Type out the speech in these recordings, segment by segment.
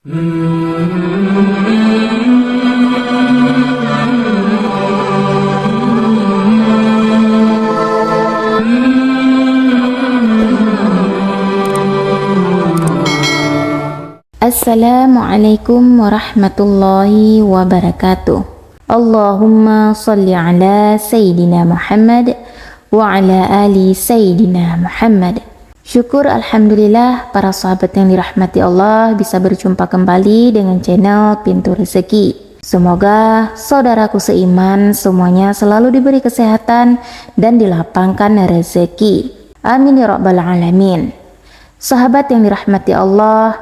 Assalamualaikum warahmatullahi wabarakatuh. Allahumma salli ala Sayyidina Muhammad wa ala ali Sayyidina Muhammad. Syukur alhamdulillah para sahabat yang dirahmati Allah bisa berjumpa kembali dengan channel Pintu Rezeki. Semoga saudaraku seiman semuanya selalu diberi kesehatan dan dilapangkan rezeki. Amin ya rabbal alamin. Sahabat yang dirahmati Allah,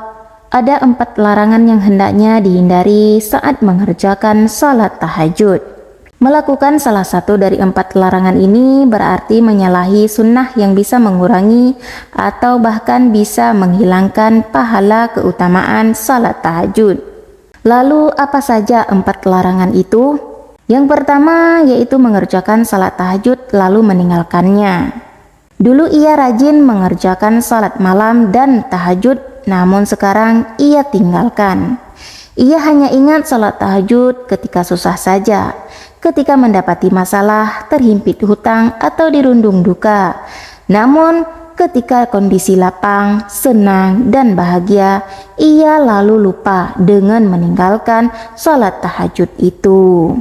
ada 4 larangan yang hendaknya dihindari saat mengerjakan salat tahajud. Melakukan salah satu dari 4 larangan ini berarti menyalahi sunnah yang bisa mengurangi atau bahkan bisa menghilangkan pahala keutamaan salat tahajud. Lalu apa saja 4 larangan itu? Yang pertama yaitu mengerjakan salat tahajud lalu meninggalkannya. Dulu ia rajin mengerjakan salat malam dan tahajud, namun sekarang ia tinggalkan. Ia hanya ingat salat tahajud ketika susah saja, ketika mendapati masalah, terhimpit hutang atau dirundung duka. Namun ketika kondisi lapang, senang dan bahagia, ia lalu lupa dengan meninggalkan salat tahajud itu.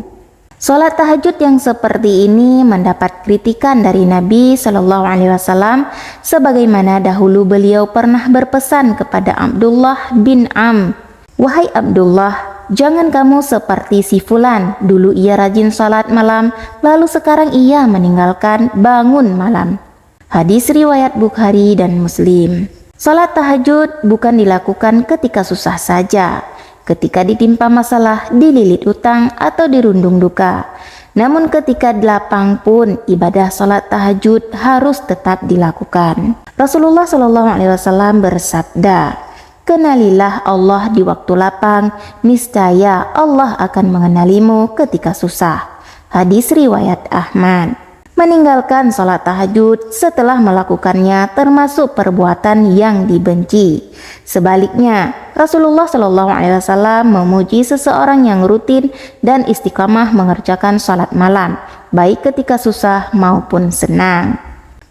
Salat tahajud yang seperti ini mendapat kritikan dari Nabi Shallallahu Alaihi Wasallam, sebagaimana dahulu beliau pernah berpesan kepada Abdullah bin Am, "Wahai Abdullah, jangan kamu seperti si fulan, dulu ia rajin salat malam, lalu sekarang ia meninggalkan bangun malam." Hadis riwayat Bukhari dan Muslim. Salat tahajud bukan dilakukan ketika susah saja, ketika ditimpa masalah, dililit utang atau dirundung duka. Namun ketika lapang pun ibadah salat tahajud harus tetap dilakukan. Rasulullah Shallallahu Alaihi Wasallam bersabda, "Kenalilah Allah di waktu lapang, niscaya Allah akan mengenalimu ketika susah." Hadis riwayat Ahmad. Meninggalkan salat tahajud setelah melakukannya termasuk perbuatan yang dibenci. Sebaliknya, Rasulullah Shallallahu Alaihi Wasallam memuji seseorang yang rutin dan istiqamah mengerjakan salat malam, baik ketika susah maupun senang.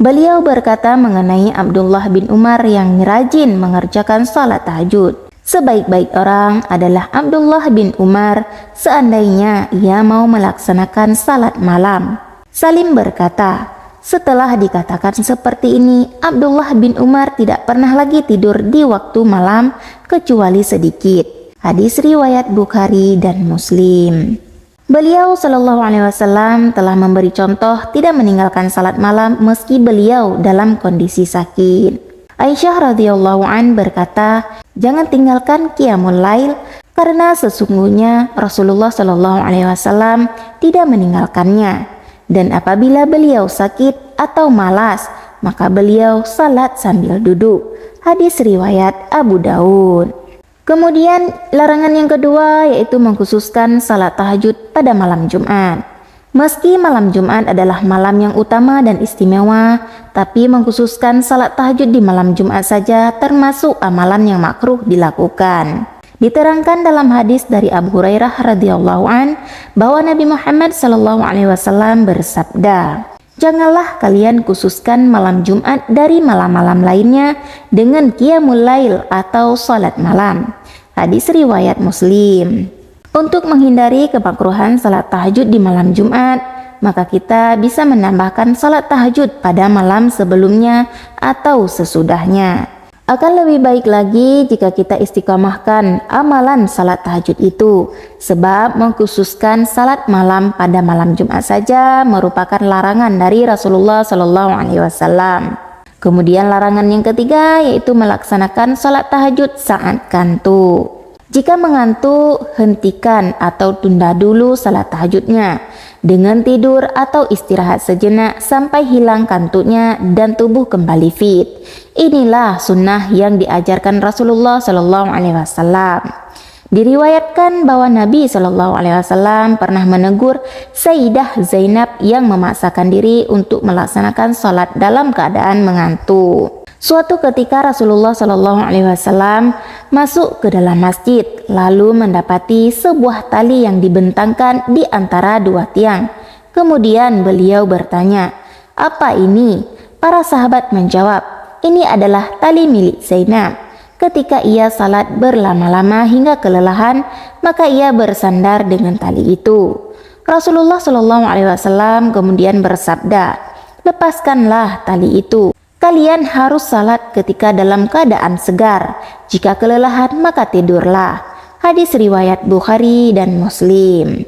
Beliau berkata mengenai Abdullah bin Umar yang rajin mengerjakan salat tahajud, "Sebaik-baik orang adalah Abdullah bin Umar seandainya ia mau melaksanakan salat malam." Salim berkata, "Setelah dikatakan seperti ini, Abdullah bin Umar tidak pernah lagi tidur di waktu malam kecuali sedikit." Hadis riwayat Bukhari dan Muslim. Beliau Shallallahu Alaihi Wasallam telah memberi contoh tidak meninggalkan salat malam meski beliau dalam kondisi sakit. Aisyah radhiyallahu an berkata, "Jangan tinggalkan qiyamul lail karena sesungguhnya Rasulullah Shallallahu Alaihi Wasallam tidak meninggalkannya. Dan apabila beliau sakit atau malas, maka beliau salat sambil duduk." Hadis riwayat Abu Daud. Kemudian larangan yang kedua yaitu mengkhususkan salat tahajud pada malam Jumat. Meski malam Jumat adalah malam yang utama dan istimewa, tapi mengkhususkan salat tahajud di malam Jumat saja termasuk amalan yang makruh dilakukan. Diterangkan dalam hadis dari Abu Hurairah radhiyallahu an bahwa Nabi Muhammad sallallahu alaihi wasallam bersabda, "Janganlah kalian khususkan malam Jumat dari malam-malam lainnya dengan qiyamul lail atau salat malam." Hadis riwayat Muslim. Untuk menghindari kemakruhan salat tahajud di malam Jumat, maka kita bisa menambahkan salat tahajud pada malam sebelumnya atau sesudahnya. Akan lebih baik lagi jika kita istiqamahkan amalan salat tahajud itu, sebab mengkhususkan salat malam pada malam Jumat saja merupakan larangan dari Rasulullah Shallallahu Alaihi Wasallam. Kemudian larangan yang ketiga yaitu melaksanakan salat tahajud saat kantuk. Jika mengantuk, hentikan atau tunda dulu salat tahajudnya dengan tidur atau istirahat sejenak sampai hilang kantuknya dan tubuh kembali fit. Inilah sunnah yang diajarkan Rasulullah Shallallahu Alaihi Wasallam. Diriwayatkan bahwa Nabi Shallallahu Alaihi Wasallam pernah menegur Sayyidah Zainab yang memaksakan diri untuk melaksanakan sholat dalam keadaan mengantuk. Suatu ketika Rasulullah Shallallahu Alaihi Wasallam masuk ke dalam masjid, lalu mendapati sebuah tali yang dibentangkan di antara dua tiang. Kemudian beliau bertanya, "Apa ini?" Para sahabat menjawab, "Ini adalah tali milik Zainab. Ketika ia salat berlama-lama hingga kelelahan, maka ia bersandar dengan tali itu." Rasulullah Shallallahu Alaihi Wasallam kemudian bersabda, "Lepaskanlah tali itu. Kalian harus salat ketika dalam keadaan segar. Jika kelelahan maka tidurlah." Hadis riwayat Bukhari dan Muslim.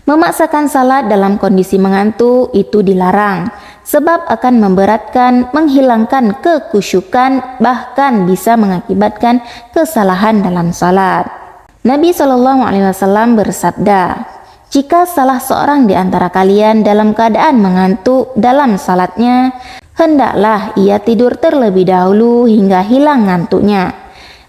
Memaksakan salat dalam kondisi mengantuk itu dilarang, sebab akan memberatkan, menghilangkan kekhusyukan, bahkan bisa mengakibatkan kesalahan dalam salat. Nabi Shallallahu Alaihi Wasallam bersabda, "Jika salah seorang di antara kalian dalam keadaan mengantuk dalam salatnya, hendaklah ia tidur terlebih dahulu hingga hilang ngantuknya.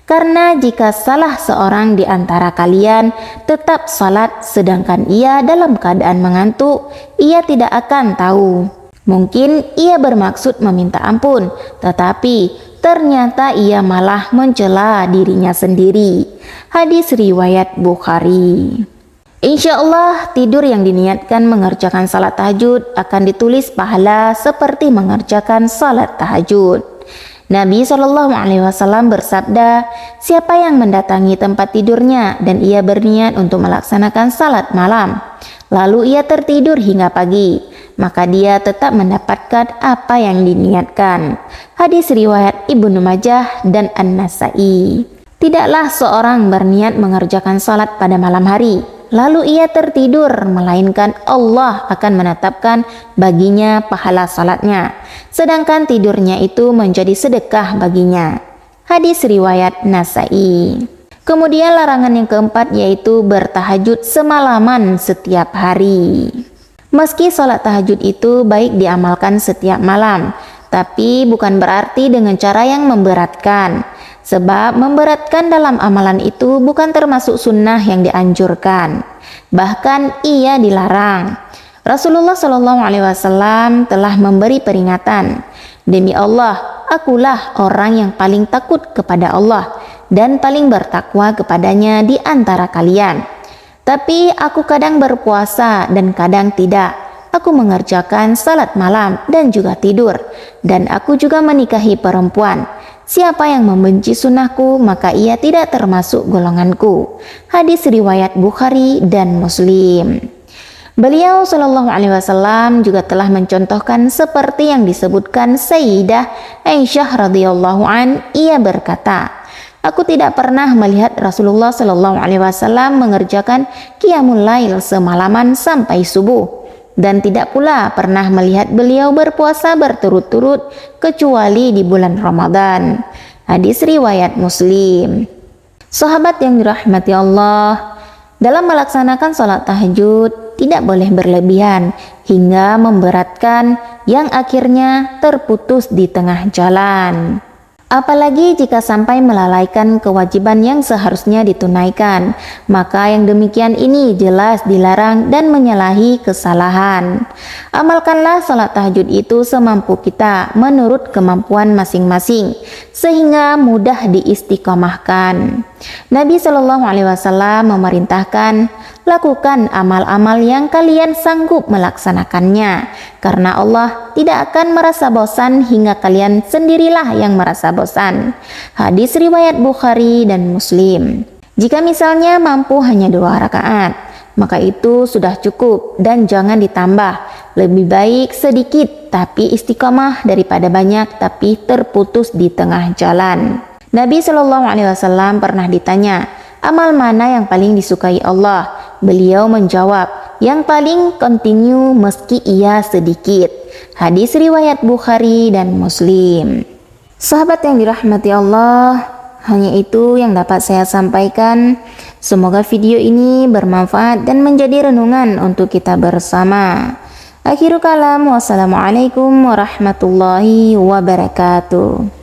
Karena jika salah seorang di antara kalian tetap salat sedangkan ia dalam keadaan mengantuk, ia tidak akan tahu. Mungkin ia bermaksud meminta ampun, tetapi ternyata ia malah mencela dirinya sendiri." Hadis riwayat Bukhari. Insya Allah tidur yang diniatkan mengerjakan salat tahajud akan ditulis pahala seperti mengerjakan salat tahajud. Nabi Shallallahu Alaihi Wasallam bersabda, "Siapa yang mendatangi tempat tidurnya dan ia berniat untuk melaksanakan salat malam, lalu ia tertidur hingga pagi, maka dia tetap mendapatkan apa yang diniatkan." Hadis riwayat Ibnu Majah dan An-Nasai. Tidaklah seorang berniat mengerjakan salat pada malam hari, lalu ia tertidur, melainkan Allah akan menetapkan baginya pahala salatnya, sedangkan tidurnya itu menjadi sedekah baginya. Hadis riwayat Nasai. Kemudian larangan yang keempat yaitu bertahajud semalaman setiap hari. Meski sholat tahajud itu baik diamalkan setiap malam, tapi bukan berarti dengan cara yang memberatkan. Sebab memberatkan dalam amalan itu bukan termasuk sunnah yang dianjurkan, bahkan ia dilarang. Rasulullah Shallallahu Alaihi Wasallam telah memberi peringatan, "Demi Allah, akulah orang yang paling takut kepada Allah dan paling bertakwa kepadanya di antara kalian. Tapi aku kadang berpuasa dan kadang tidak. Aku mengerjakan salat malam dan juga tidur, dan aku juga menikahi perempuan. Siapa yang membenci sunnahku, maka ia tidak termasuk golonganku." Hadis riwayat Bukhari dan Muslim. Beliau Shallallahu Alaihi Wasallam juga telah mencontohkan seperti yang disebutkan Sayyidah Aisyah radhiyallahu an. Ia berkata, "Aku tidak pernah melihat Rasulullah Shallallahu Alaihi Wasallam mengerjakan qiyamul lail semalaman sampai subuh, dan tidak pula pernah melihat beliau berpuasa berturut-turut kecuali di bulan Ramadan." Hadis riwayat Muslim. Sahabat yang dirahmati Allah, dalam melaksanakan sholat tahajud tidak boleh berlebihan hingga memberatkan yang akhirnya terputus di tengah jalan. Apalagi jika sampai melalaikan kewajiban yang seharusnya ditunaikan, maka yang demikian ini jelas dilarang dan menyalahi kesalahan. Amalkanlah salat tahajud itu semampu kita menurut kemampuan masing-masing, sehingga mudah diistiqomahkan. Nabi Shallallahu Alaihi Wasallam memerintahkan, lakukan amal-amal yang kalian sanggup melaksanakannya, karena Allah tidak akan merasa bosan hingga kalian sendirilah yang merasa bosan. Hadis riwayat Bukhari dan Muslim. Jika misalnya mampu hanya 2 rakaat, maka itu sudah cukup dan jangan ditambah. Lebih baik sedikit tapi istiqomah daripada banyak tapi terputus di tengah jalan. Nabi Shallallahu Alaihi Wasallam pernah ditanya, amal mana yang paling disukai Allah? Beliau menjawab, yang paling kontinu meski ia sedikit. Hadis riwayat Bukhari dan Muslim. Sahabat yang dirahmati Allah, hanya itu yang dapat saya sampaikan. Semoga video ini bermanfaat dan menjadi renungan untuk kita bersama. Akhirul kalam, wassalamualaikum warahmatullahi wabarakatuh.